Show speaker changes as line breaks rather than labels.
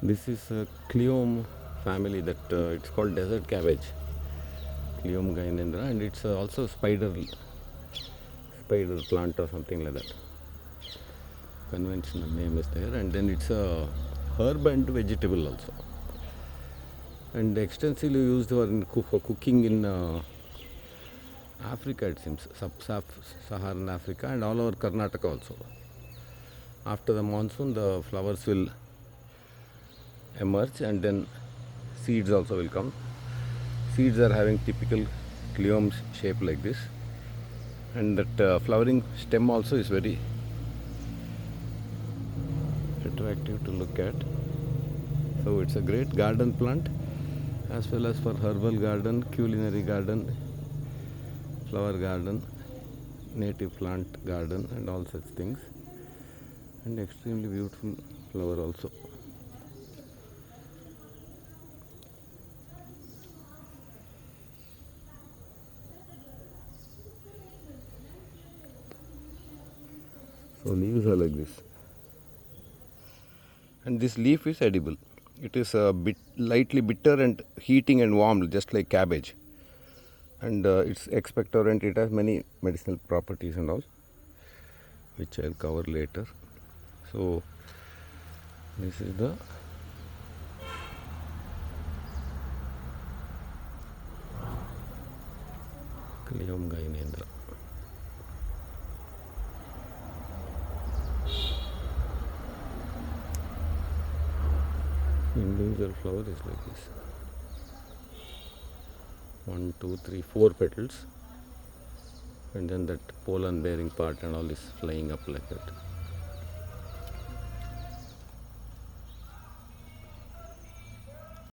This is a Cleome family that it's called desert cabbage, Cleome gynandra, and it's also spider plant or something like that. Conventional name is there, and then it's a herb and vegetable also, and extensively used for cooking in Africa, it seems, sub-Saharan Africa, and all over Karnataka also. After the monsoon, the flowers will emerge, and then seeds also will come. Seeds are having typical Cleome shape like this, and that flowering stem also is very attractive to look at. So it's a great garden plant, as well as for herbal garden, culinary garden, flower garden, native plant garden, and all such things, and extremely beautiful flower also. So leaves are like this, and this leaf is edible. It is a bit lightly bitter and heating and warm, just like cabbage, and it's expectorant. It has many medicinal properties and all, which I'll cover later. So this is the Cleome gynandra. Individual flower is like this. 1, 2, 3, 4 petals, and then that pollen bearing part and all is flying up like that.